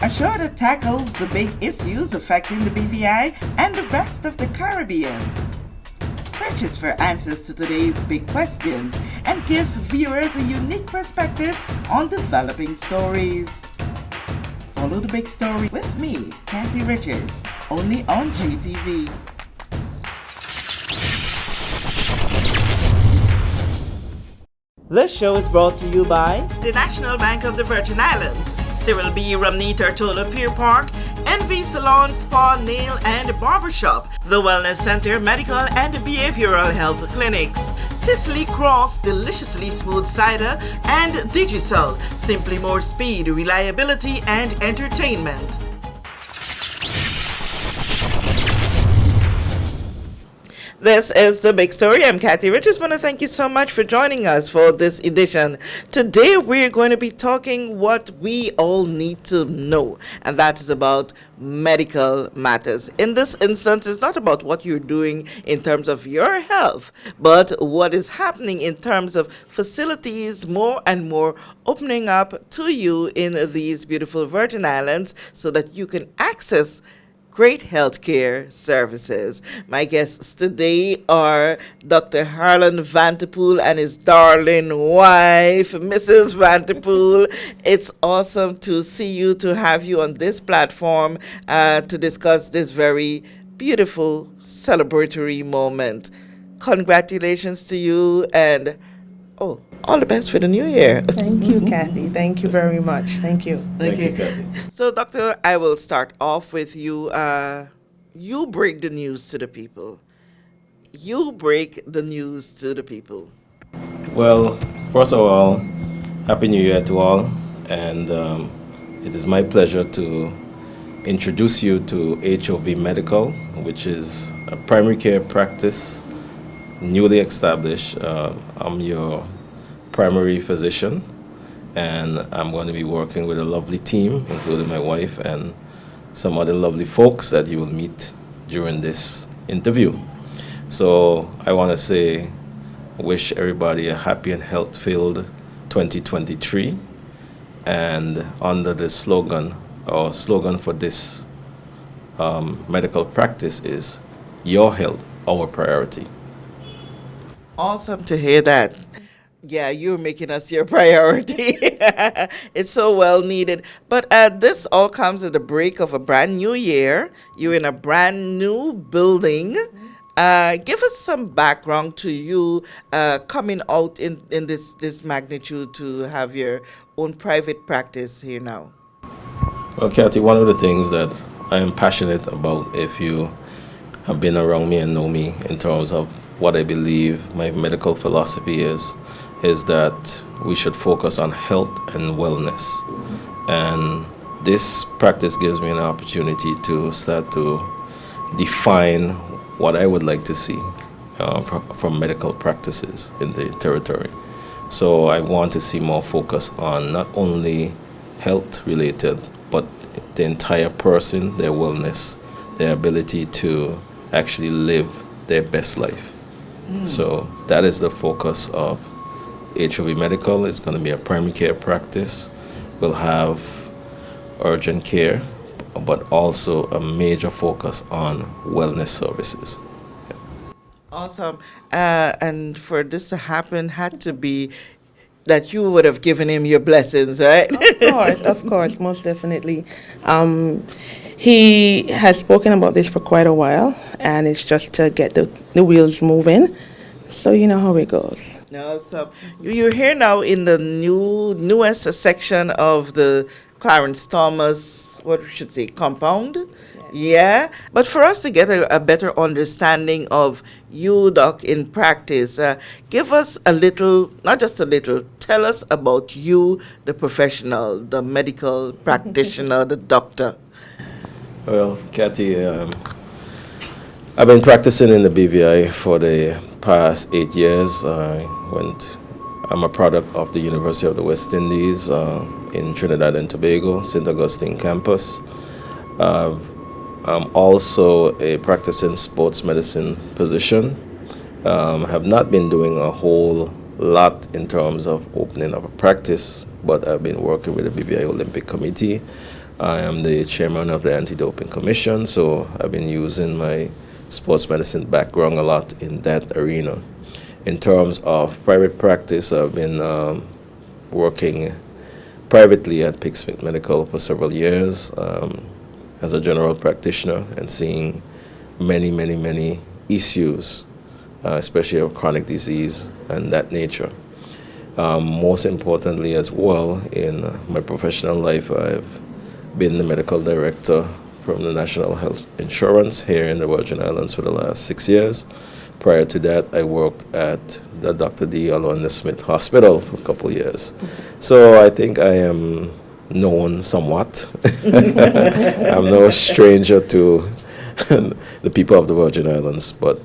A show that tackles the big issues affecting the BVI and the rest of the Caribbean. Searches for answers to today's big questions and gives viewers a unique perspective on developing stories. Follow the big story with me, Kathy Richards, only on JTV. This show is brought to you by the National Bank of the Virgin Islands, Cyril B. Ramney Tortola Pier Park, NV Salon, Spa, Nail and Barbershop, the Wellness Center, Medical and Behavioral Health Clinics, Tisley Cross, Deliciously Smooth Cider, and Digicel, simply more speed, reliability and entertainment. This is The Big Story. I'm Kathy Richards. I want to thank you so much for joining us for this edition. Today we're going to be talking what we all need to know, and that is about medical matters. In this instance, it's not about what you're doing in terms of your health, but what is happening in terms of facilities more and more opening up to you in these beautiful Virgin Islands so that you can access great healthcare services. My guests today are Dr. Harlan Vanterpool and his darling wife, Mrs. Vanterpool. It's awesome to see you, to have you on this platform to discuss this very beautiful celebratory moment. Congratulations to you, and all the best for the new year. Thank you, Kathy. Thank you very much. Thank you. Thank you, Kathy. So, Doctor, I will start off with you. You break the news to the people. You break the news to the people. Well, first of all, Happy New Year to all. And it is my pleasure to introduce you to H.O.V Medical, which is a primary care practice, newly established. I'm your primary physician, and I'm going to be working with a lovely team, including my wife and some other lovely folks that you will meet during this interview. So I want to say, wish everybody a happy and health-filled 2023, and under the slogan, our slogan for this medical practice is your health, our priority. Awesome to hear that. Yeah, you're making us your priority. It's so well needed. But this all comes at the break of a brand new year. You're in a brand new building. Give us some background to you coming out in this magnitude to have your own private practice here now. Well, Kathy, one of the things that I am passionate about, if you have been around me and know me in terms of what I believe my medical philosophy is that we should focus on health and wellness. And this practice gives me an opportunity to start to define what I would like to see from medical practices in the territory. So I want to see more focus on not only health related, but the entire person, their wellness, their ability to actually live their best life. So that is the focus of H.O.V Medical. It's going to be a primary care practice. We'll have urgent care, but also a major focus on wellness services. Awesome. And for this to happen had to be that you would have given him your blessings, right? Of course, most definitely. He has spoken about this for quite a while, and it's just to get the wheels moving. So you know how it goes. Awesome. You're here now in the newest section of the Clarence Thomas, what we should say, compound. Yeah. But for us to get a better understanding of you, Doc, in practice, give us a little, not just a little, tell us about you, the professional, the medical practitioner, the doctor. Well, Kathy, I've been practicing in the BVI for the past 8 years. I'm a product of the University of the West Indies in Trinidad and Tobago, St. Augustine campus. I'm also a practicing sports medicine physician. Have not been doing a whole lot in terms of opening up a practice, but I've been working with the BVI Olympic Committee I am the chairman of the Anti-Doping Commission, so I've been using my sports medicine background a lot in that arena. In terms of private practice, I've been working privately at Picksmith Medical for several years as a general practitioner and seeing many issues, especially of chronic disease and that nature. Most importantly as well, in my professional life, I've been the medical director from the National Health Insurance here in the Virgin Islands for the last 6 years. Prior to that, I worked at the Dr. D. Alonda Smith Hospital for a couple of years. So I think I am known somewhat. I'm no stranger to the people of the Virgin Islands, but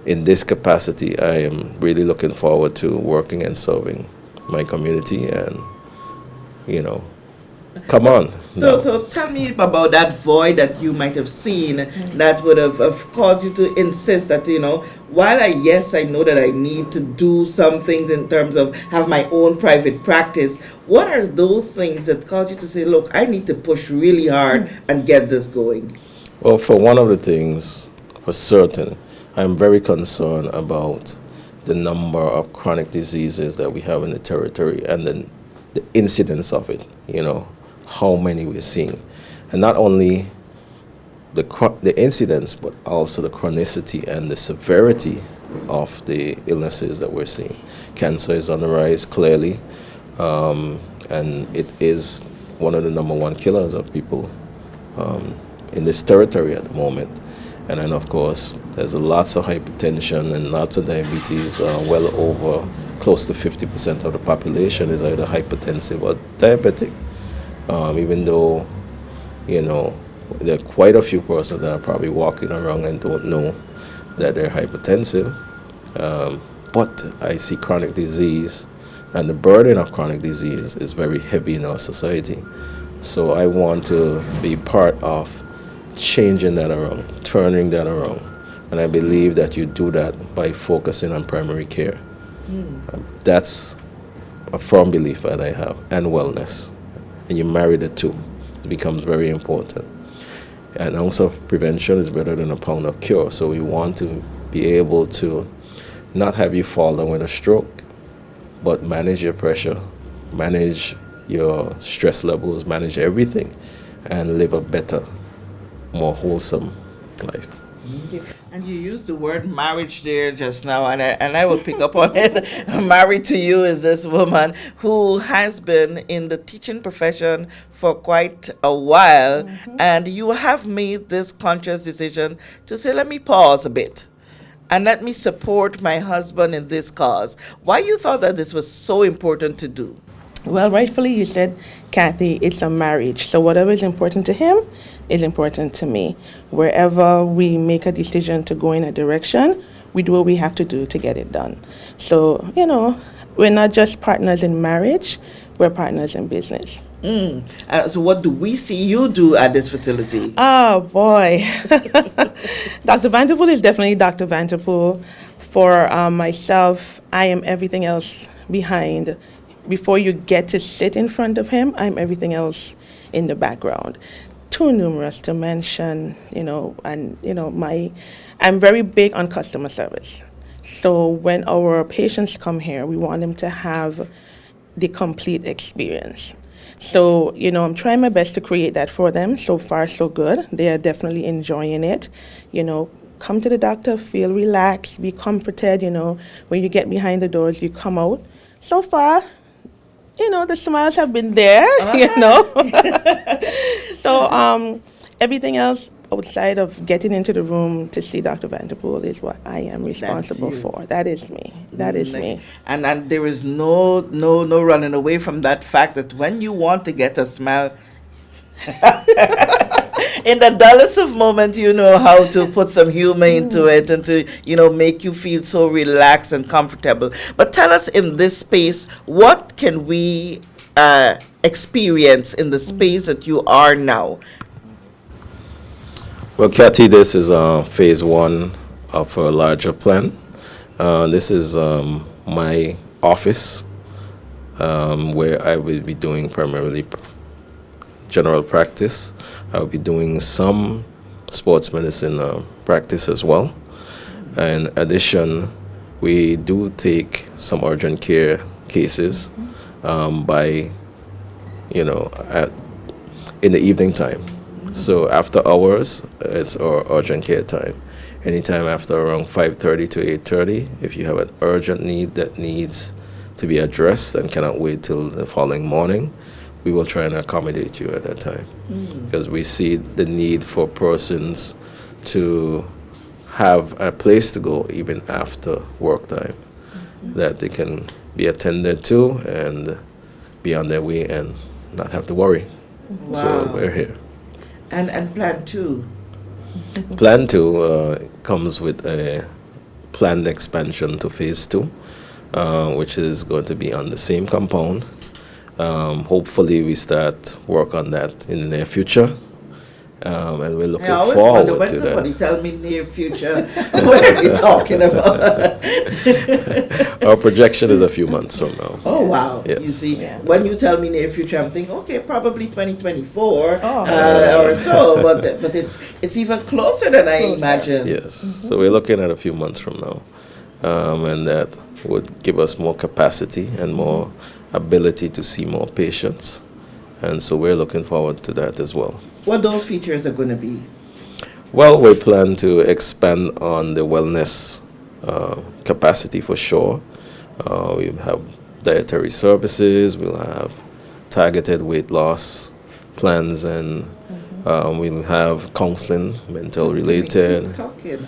in this capacity, I am really looking forward to working and serving my community and, come on. So tell me about that void that you might have seen that would have caused you to insist that, while I know that I need to do some things in terms of have my own private practice, what are those things that caused you to say, look, I need to push really hard and get this going? Well, for one of the things, for certain, I'm very concerned about the number of chronic diseases that we have in the territory and then the incidence of it, how many we're seeing. And not only the incidence, but also the chronicity and the severity of the illnesses that we're seeing. Cancer is on the rise, clearly, and it is one of the number one killers of people in this territory at the moment. And then, of course, there's lots of hypertension and lots of diabetes. Well over close to 50% of the population is either hypertensive or diabetic. Even though, there are quite a few persons that are probably walking around and don't know that they're hypertensive. But I see chronic disease, and the burden of chronic disease is very heavy in our society. So I want to be part of changing that around, turning that around. And I believe that you do that by focusing on primary care. That's a firm belief that I have, and wellness. And you marry the two, it becomes very important. And also prevention is better than a pound of cure. So we want to be able to not have you fall down with a stroke, but manage your pressure, manage your stress levels, manage everything, and live a better, more wholesome life. And you used the word marriage there just now, and I will pick up on it. Married to you is this woman who has been in the teaching profession for quite a while, and you have made this conscious decision to say, let me pause a bit and let me support my husband in this cause. Why you thought that this was so important to do? Well, rightfully you said, Kathy, it's a marriage. So whatever is important to him is important to me. Wherever we make a decision to go in a direction, we do what we have to do to get it done. So, we're not just partners in marriage, we're partners in business. So what do we see you do at this facility? Oh, boy. Dr. Vanderpool is definitely Dr. Vanderpool. For myself, I am everything else behind. Before you get to sit in front of him, I'm everything else in the background. Too numerous to mention, I'm very big on customer service. So when our patients come here, we want them to have the complete experience. So, I'm trying my best to create that for them. So far, so good. They are definitely enjoying it. Come to the doctor, feel relaxed, be comforted. When you get behind the doors, you come out. So far, the smiles have been there, So everything else outside of getting into the room to see Dr. Vanderpool is what I am responsible for. That is me. That is me. And there is no running away from that fact that when you want to get a smile, in the dullest of moments, you know how to put some humor into it and to, make you feel so relaxed and comfortable. But tell us, in this space, what can we experience in the space that you are now? Well, Kathy, this is phase one of a larger plan. This is my office where I will be doing primarily general practice. I'll be doing some sports medicine practice as well. In addition, we do take some urgent care cases by, in the evening time. So after hours, it's our urgent care time. Anytime after around 5:30 to 8:30, if you have an urgent need that needs to be addressed and cannot wait till the following morning, we will try and accommodate you at that time. Because we see the need for persons to have a place to go even after work time, that they can be attended to and be on their way and not have to worry. Wow. So we're here. And plan 2. Plan 2 comes with a planned expansion to phase 2, which is going to be on the same compound. Hopefully we start work on that in the near future. And we're looking I always forward wonder when to somebody that. tell me near future, what are we talking about? Our projection is a few months from now. Oh, wow. Yes. You see, Yeah. when you tell me near future, I'm thinking, okay, probably 2024 Oh. or so, but it's even closer than I imagined. Yes. So we're looking at a few months from now. And that would give us more capacity and more ability to see more patients. And so we're looking forward to that as well. What those features are going to be? Well, we plan to expand on the wellness capacity for sure. We'll have dietary services, we'll have targeted weight loss plans, and we'll have counseling, mental related. Keep talking.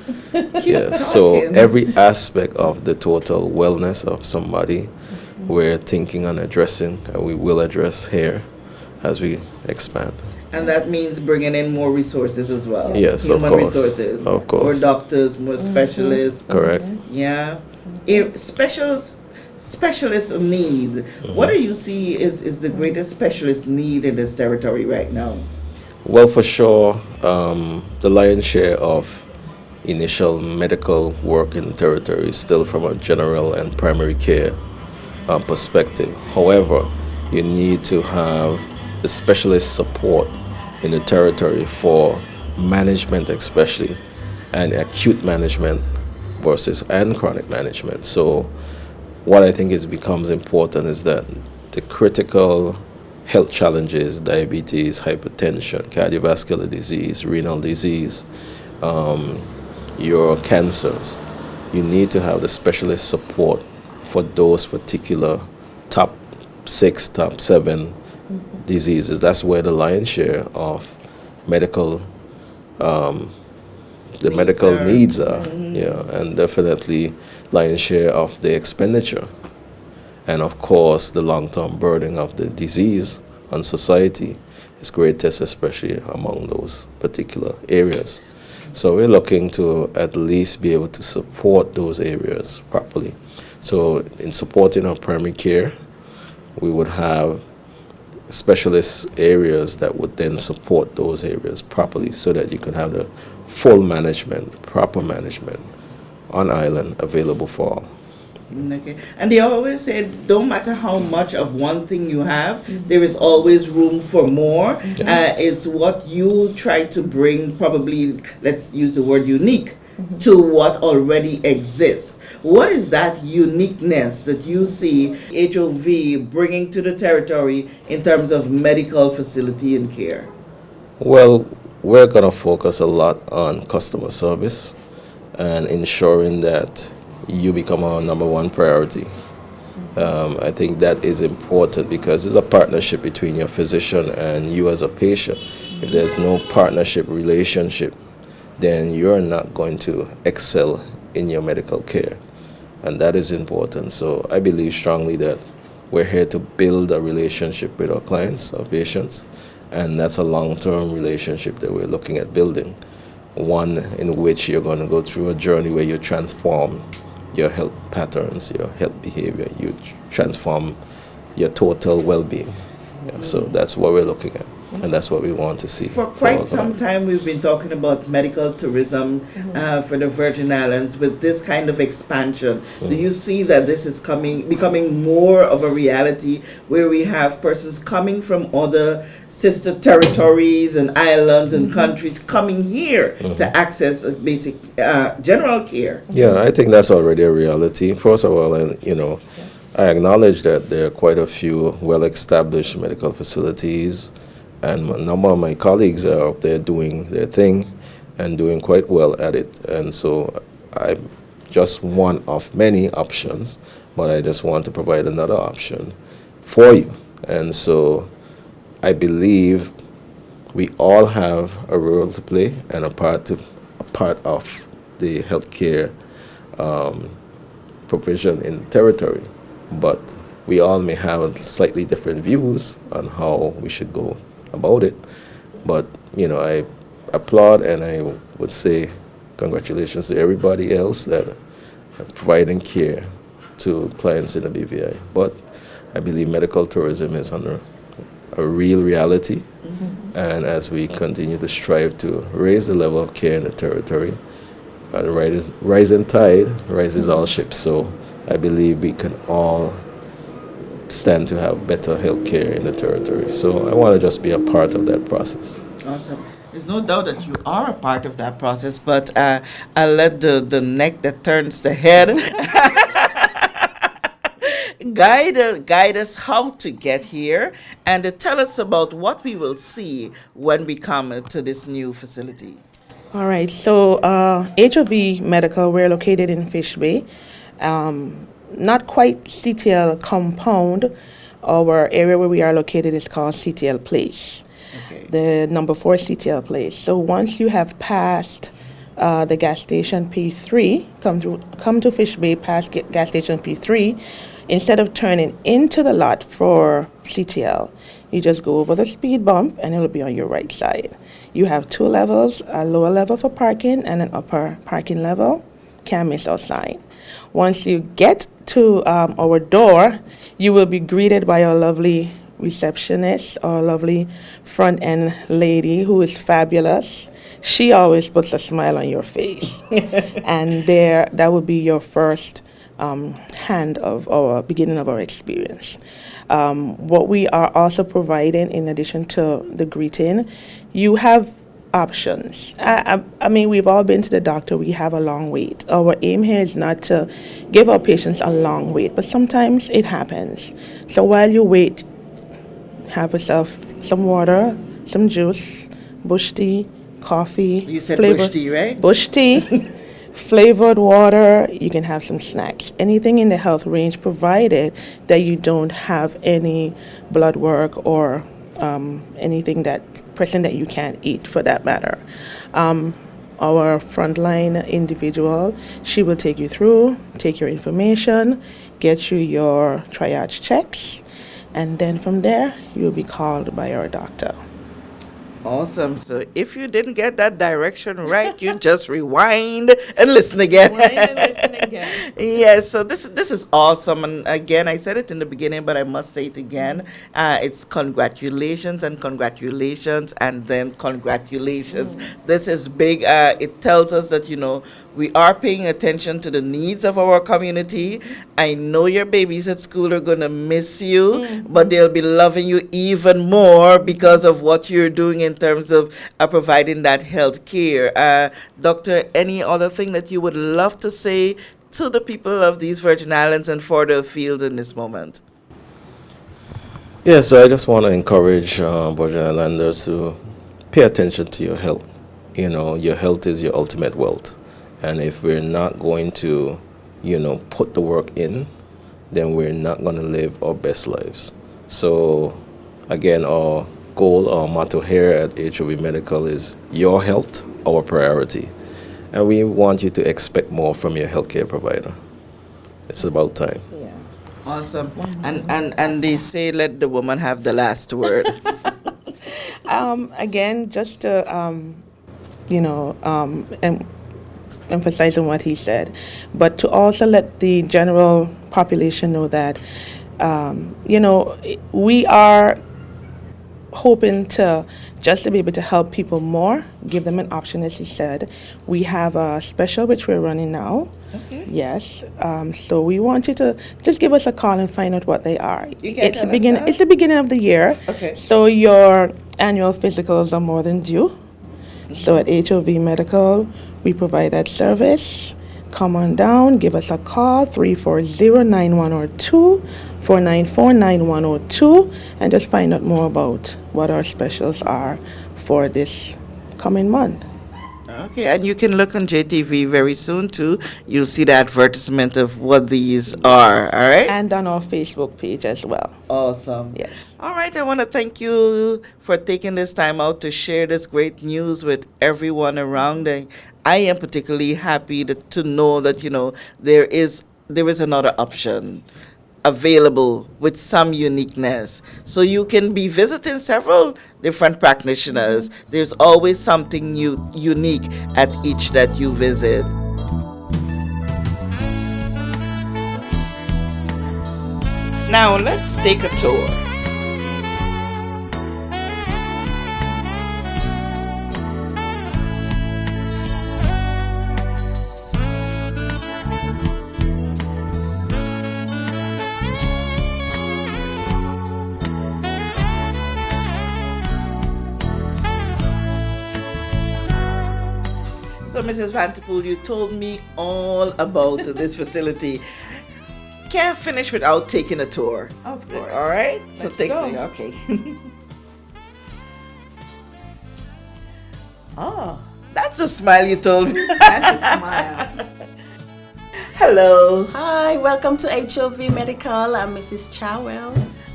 Yes, so talking. every aspect of the total wellness of somebody, we're thinking on addressing, and we will address here as we expand. And that means bringing in more resources as well. Yes, of Human course. resources. Of course. More doctors, more specialists. Correct. Yeah. Specialist need. What do you see is the greatest specialist need in this territory right now? Well, for sure, the lion's share of initial medical work in the territory is still from a general and primary care perspective. However, you need to have the specialist support in the territory for management especially, and acute management and chronic management. So what I think becomes important is that the critical health challenges, diabetes, hypertension, cardiovascular disease, renal disease, your cancers, you need to have the specialist support for those particular top 6, top 7 diseases. That's where the lion's share of medical, needs are. Yeah, and definitely lion's share of the expenditure, and of course the long-term burden of the disease on society is greatest, especially among those particular areas. So we're looking to at least be able to support those areas properly. So in supporting our primary care, we would have specialist areas that would then support those areas properly, so that you can have the full management, proper management on island available for all. Okay. And they always say, don't matter how much of one thing you have, there is always room for more. It's what you try to bring, probably, let's use the word unique, to what already exists. What is that uniqueness that you see H.O.V bringing to the territory in terms of medical facility and care? Well, we're going to focus a lot on customer service and ensuring that you become our number one priority. I think that is important because it's a partnership between your physician and you as a patient. If there's no partnership relationship, then you're not going to excel in your medical care. And that is important. So I believe strongly that we're here to build a relationship with our clients, our patients, and that's a long-term relationship that we're looking at building. One in which you're going to go through a journey where you transform your health patterns, your health behavior, you transform your total well-being. Yeah, so that's what we're looking at. And that's what we want to see. For for quite our some clients. time, we've been talking about medical tourism for the Virgin Islands. With this kind of expansion, do you see that this is becoming more of a reality, where we have persons coming from other sister territories and islands and countries coming here to access a basic general care? Yeah, I think that's already a reality. First of all, and I acknowledge that there are quite a few well-established medical facilities, and a number of my colleagues are out there doing their thing and doing quite well at it. And so I'm just one of many options, but I just want to provide another option for you. And so I believe we all have a role to play and a part of the healthcare provision in territory, but we all may have slightly different views on how we should go about it. But I applaud, and I would say congratulations to everybody else that are providing care to clients in the BVI. But I believe medical tourism is under a real reality, and as we continue to strive to raise the level of care in the territory, rising tide rises all ships. So I believe we can all stand to have better health care in the territory. So I want to just be a part of that process. Awesome. There's no doubt that you are a part of that process, but I'll let the neck that turns the head guide us how to get here, and to tell us about what we will see when we come to this new facility. All right, so H.O.V Medical, we're located in Fish Bay. Not quite CTL compound. Our area where we are located is called CTL Place, Okay. the number 4 CTL Place. So once you have passed the gas station P3, come to Fish Bay, past gas station P3, instead of turning into the lot for CTL, you just go over the speed bump and it'll be on your right side. You have 2 levels, a lower level for parking and an upper parking level. Can't miss our sign. Once you get to our door, you will be greeted by our lovely receptionist, our lovely front end lady who is fabulous. She always puts a smile on your face. And that would be your first hand of our beginning of our experience. What we are also providing, in addition to the greeting, you have options. I mean, we've all been to the doctor. We have a long wait. Our aim here is not to give our patients a long wait, but sometimes it happens. So while you wait, have yourself some water, some juice, bush tea, coffee. You said bush tea, right? Bush tea, flavored water. You can have some snacks. Anything in the health range, provided that you don't have any blood work or anything that you can't eat, for that matter. Our frontline individual, she will take you through, take your information, get you your triage checks, and then from there you'll be called by our doctor. Awesome. So if you didn't get that direction right, you just rewind and listen again. Yes, so this is awesome. And again, I said it in the beginning, but I must say it again. It's congratulations and congratulations and then congratulations. This is big. It tells us that, we are paying attention to the needs of our community. I know your babies at school are going to miss you, but they'll be loving you even more because of what you're doing in terms of providing that health care. Doctor, any other thing that you would love to say to the people of these Virgin Islands and further afield in this moment? Yeah, so I just want to encourage Virgin Islanders to pay attention to your health. Your health is your ultimate wealth. And if we're not going to, put the work in, then we're not going to live our best lives. So, again, our goal, our motto here at H.O.V Medical is your health, our priority. And we want you to expect more from your healthcare provider. It's about time. Yeah. Awesome. And they say let the woman have the last word. Again, just to, emphasize on what he said, but to also let the general population know that, we are hoping to just to be able to help people more, give them an option, as you said. We have a special which we're running now. Okay. Yes. So we want you to just give us a call and find out what they are. You can tell us that? It's the beginning of the year. Okay. So your annual physicals are more than due. So at H.O.V Medical, we provide that service. Come on down, give us a call, 340-9102, 494-9102, and just find out more about what our specials are for this coming month. Okay, and you can look on JTV very soon too. You'll see the advertisement of what these are, all right? And on our Facebook page as well. Awesome. Yes. All right, I want to thank you for taking this time out to share this great news with everyone around. I am particularly happy to know that, there is another option available with some uniqueness. So you can be visiting several different practitioners. There's always something unique at each that you visit. Now let's take a tour. So, Mrs. Vanterpool, you told me all about this facility. Can't finish without taking a tour. Of course. All right? So Let's take go. okay. Oh, that's a smile you told me. That's a smile. Hello. Hi, welcome to H.O.V Medical. I'm Mrs. Chawel.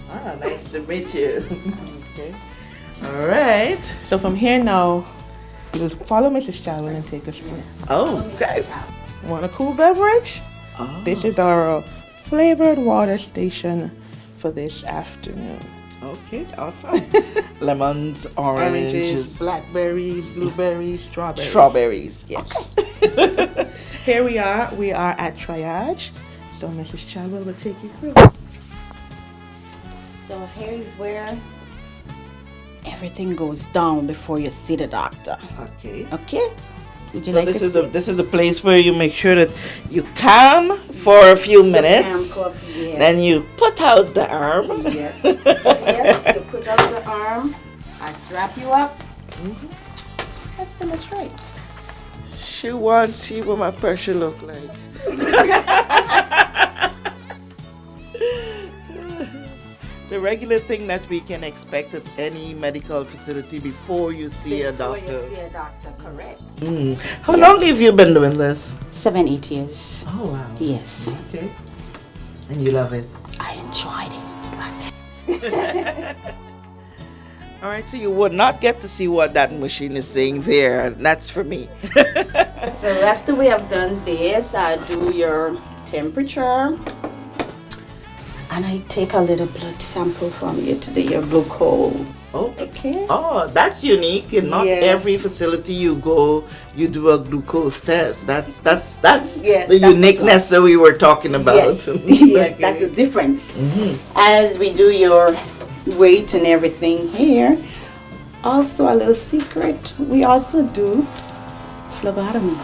Ah, nice to meet you. Okay. All right. So from here now, you'll follow Mrs. Chalwell and take us through. Oh, okay. Want a cool beverage? Oh. This is our flavored water station for this afternoon. Okay, awesome. Lemons, Oranges, oranges, blackberries, blueberries, strawberries. strawberries. Yes. Here we are. We are at triage. So Mrs. Chalwell will take you through. So here's where everything goes down before you see the doctor. Okay. Okay? Would you So like this to is see? this is the place where you make sure that you calm for a few minutes. Coffee, yes. Then you put out the arm. Yes. Yes, you put out the arm. I strap you up. Let's demonstrate. She wants to see what my pressure look like. The regular thing that we can expect at any medical facility before you see a Before doctor. you see a doctor, correct. How long have you been doing this? 7-8 years. Oh wow. Yes. Okay. And you love it. I enjoyed it. All right, so you would not get to see what that machine is saying there. That's for me. So after we have done this, I do your temperature. And I take a little blood sample from you to do your glucose. Oh. Okay. Oh, that's unique. And not Yes. every facility you go, you do a glucose test. That's Yes, the that's uniqueness that we were talking about. Yes, yes, that's the difference. As we do your weight and everything here, also a little secret, we also do phlebotomy.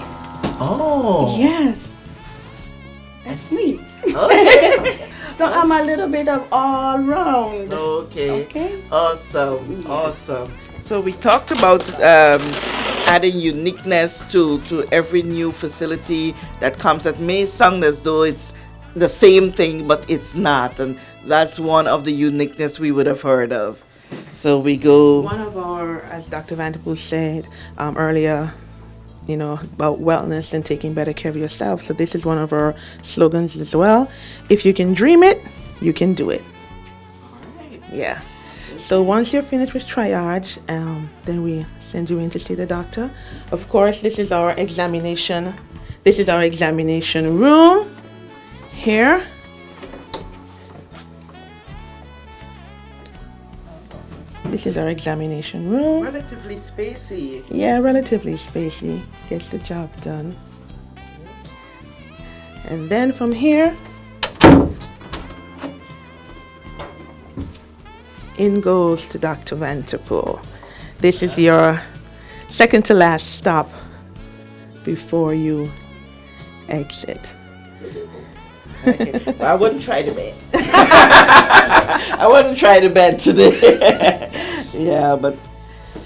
Oh. Yes, that's me. Okay. So I'm a little bit of all round. Okay. Okay. Awesome. Awesome. So we talked about adding uniqueness to every new facility that comes. That may sound as though it's the same thing, but it's not. And that's one of the uniqueness we would have heard of. So we go. One of our, as Dr. Vanderpool said earlier, about wellness and taking better care of yourself. So this is one of our slogans as well. If you can dream it, you can do it. Yeah. So once you're finished with triage, then we send you in to see the doctor. Of course, this is our examination. This is our examination room here. This is our examination room. Relatively spacey. Yeah, relatively spacey. Gets the job done. And then from here in goes to Dr. Vanterpool. This is your second to last stop before you exit. Okay. Well, I wouldn't try the bed. I wouldn't try the bed today. Yeah, but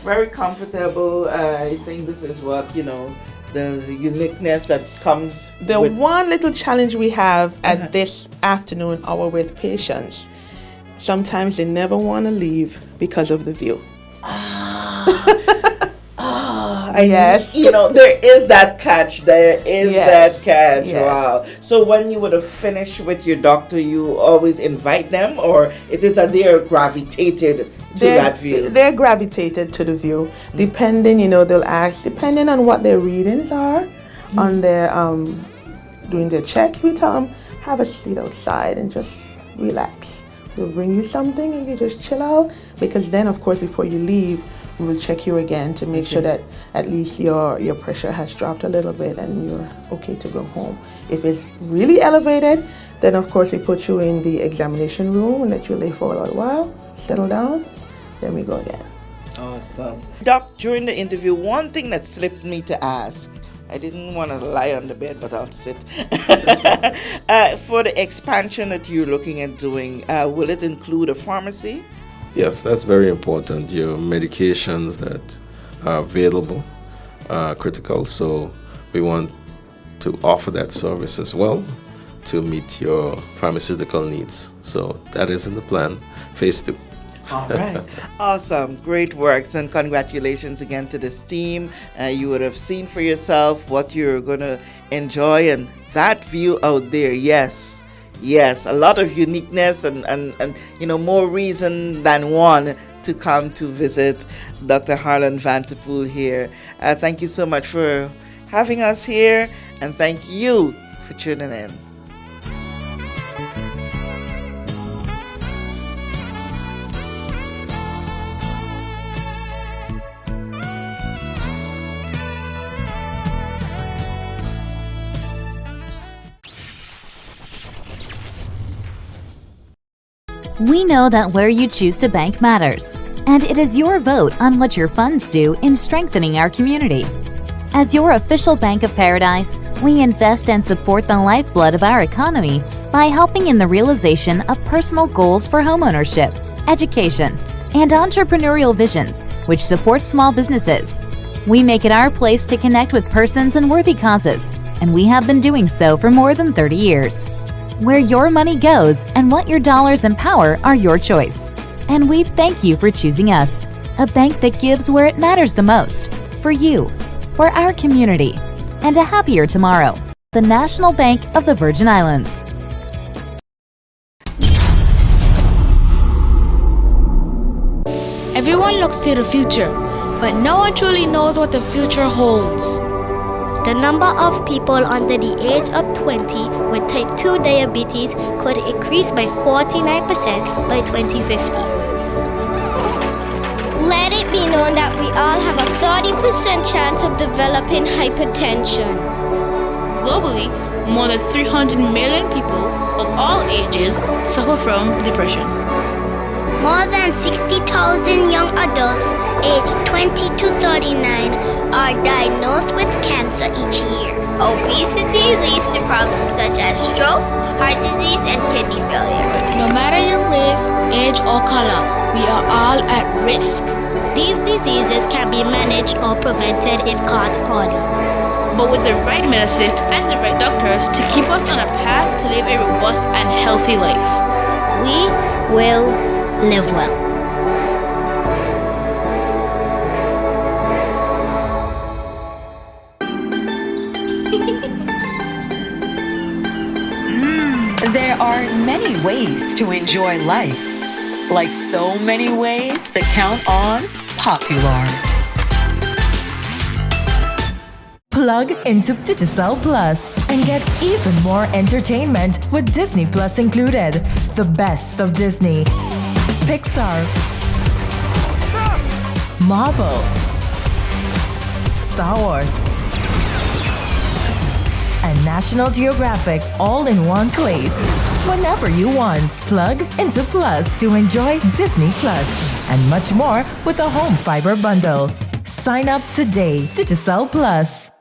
very comfortable. I think this is what, the uniqueness that comes The with. one little challenge we have at this afternoon hour with patients, sometimes they never want to leave because of the view. Yes. There is that catch. There is Yes. that catch. Yes. Wow. So when you would have finished with your doctor, you always invite them, or it is that they are gravitated to that view? They're gravitated to the view, depending, they'll ask, depending on what their readings are, on their, doing their checks, we tell them, have a seat outside and just relax. We'll bring you something and you just chill out, because then, of course, before you leave, we will check you again to make sure that at least your pressure has dropped a little bit and you're okay to go home. If it's really elevated, then of course we put you in the examination room and let you lay for a little while, settle down, then we go again. Awesome. Doc, during the interview, one thing that slipped me to ask, I didn't want to lie on the bed, but I'll sit. For the expansion that you're looking at doing, will it include a pharmacy? Yes, that's very important. Your medications that are available are critical, so we want to offer that service as well to meet your pharmaceutical needs. So that is in the plan, phase 2. All right. Awesome. Great works, and congratulations again to this team. You would have seen for yourself what you're going to enjoy, and that view out there, yes, a lot of uniqueness and more reason than one to come to visit Dr. Harlan Vanterpool here. Thank you so much for having us here, and thank you for tuning in. We know that where you choose to bank matters, and it is your vote on what your funds do in strengthening our community. As your official Bank of Paradise, we invest and support the lifeblood of our economy by helping in the realization of personal goals for homeownership, education, and entrepreneurial visions, which support small businesses. We make it our place to connect with persons and worthy causes, and we have been doing so for more than 30 years. Where your money goes and what your dollars empower are your choice. And we thank you for choosing us, a bank that gives where it matters the most, for you, for our community, and a happier tomorrow. The National Bank of the Virgin Islands. Everyone looks to the future, but no one truly knows what the future holds. The number of people under the age of 20 with type 2 diabetes could increase by 49% by 2050. Let it be known that we all have a 30% chance of developing hypertension. Globally, more than 300 million people of all ages suffer from depression. More than 60,000 young adults aged 20 to 39 are diagnosed with cancer each year. Obesity leads to problems such as stroke, heart disease, and kidney failure. No matter your race, age, or color, we are all at risk. These diseases can be managed or prevented if caught early. But with the right medicine and the right doctors to keep us on a path to live a robust and healthy life, we will live well. There are many ways to enjoy life, like so many ways to count on Popular. Plug into Digicel Plus and get even more entertainment with Disney Plus included. The best of Disney, Pixar, Marvel, Star Wars, and National Geographic all in one place. Whenever you want, plug into Plus to enjoy Disney Plus and much more with a home fiber bundle. Sign up today. Digicel Plus.